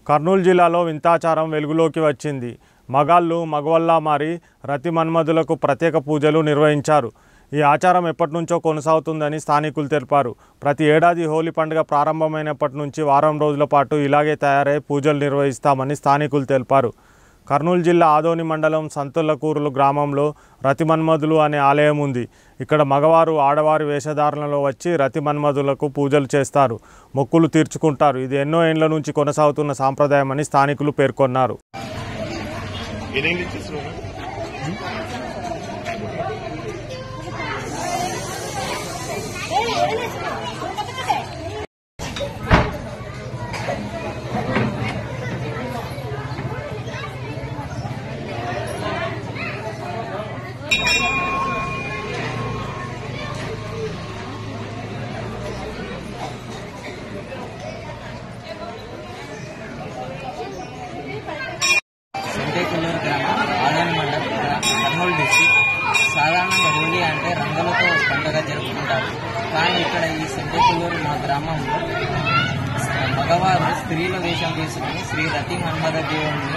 కర్నూలు జిల్లాలో వింతాచారం వెలుగులోకి వచ్చింది. మగాళ్ళు మగవల్లా మారి రతి మన్మధులకు ప్రత్యేక పూజలు నిర్వహించారు. ఈ ఆచారం ఎప్పటినుంచో కొనసాగుతుందని స్థానికులు తెలిపారు. ప్రతి ఏడాది హోలీ పండుగ ప్రారంభమైనప్పటి నుంచి వారం రోజుల పాటు ఇలాగే తయారై పూజలు నిర్వహిస్తామని స్థానికులు తెలిపారు. కర్నూలు జిల్లా ఆదోని మండలం సంతులకూరులు గ్రామంలో రతి మన్మధులు అనే ఆలయం ఉంది. ఇక్కడ మగవారు ఆడవారి వేషధారణలో వచ్చి రతి మన్మధులకు పూజలు చేస్తారు, మొక్కులు తీర్చుకుంటారు. ఇది ఎన్నో ఏళ్ల నుంచి కొనసాగుతున్న సాంప్రదాయమని స్థానికులు పేర్కొన్నారు. సంతేకుల్లూరు గ్రామం, ఆదోని మండలం, కర్నూలు డిస్ట్రిక్ట్. సాధారణంగా హోలీ అంటే రంగులతో పండుగ జరుపుకుంటారు. కానీ ఇక్కడ ఈ సంతేకుల్లూరు మా గ్రామంలో మగవారు స్త్రీల వేషం తీసుకుని శ్రీ రతి మన్మథ దేవుని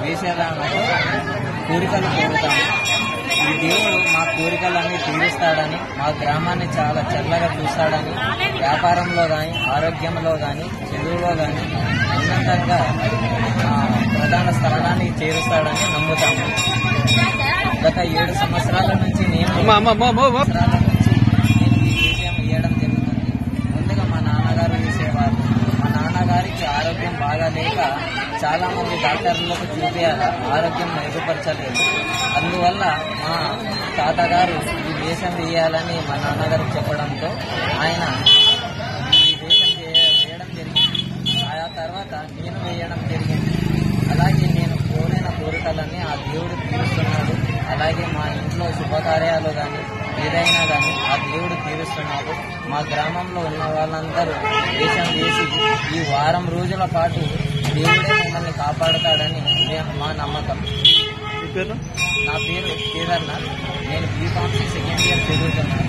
వేషధారణతో కోరికలు కోరుతాము. ఈ దేవుడు మా కోరికలన్నీ తీరుస్తాడని, మా గ్రామాన్ని చాలా చల్లగా చూస్తాడని, వ్యాపారంలో కానీ, ఆరోగ్యంలో కానీ, చదువులో కానీ ఉన్నతంగా ప్రధాన స్థానాన్ని చేరుస్తాడని నమ్ముతాము. గత 7 సంవత్సరాల నుంచి నేను ఈ విషయం ఇవ్వడం జరుగుతుంది. ముందుగా మా నాన్నగారు వేసేవారు. మా నాన్నగారికి ఆరోగ్యం బాగాలేక చాలా మంది డాక్టర్లకు చూపించాలి, ఆరోగ్యం మెరుగుపరచలేదు. అందువల్ల మా తాతగారు ఈ వేషం వేయాలని మా నాన్నగారు చెప్పడంతో ఆయన ఈ వేషం వేయడం జరిగింది. ఆ తర్వాత నేను వేయడం జరిగింది. అలాగే నేను కోరిన కోరికలన్నీ ఆ దేవుడు తీరుస్తున్నాడు. అలాగే మా ఇంట్లో శుభకార్యాలు కానీ ఏదైనా కానీ ఆ దేవుడు తీరుస్తున్నాడు. మా గ్రామంలో ఉన్న వాళ్ళందరూ వేషం వేసి ఈ వారం రోజుల పాటు దేవుడే మమ్మల్ని కాపాడుతాడని మా నమ్మకం. నా పేరు కేదార్నాథ్. నేను బీకాంసీ సెకండ్ ఇయర్ చదువుతున్నాను.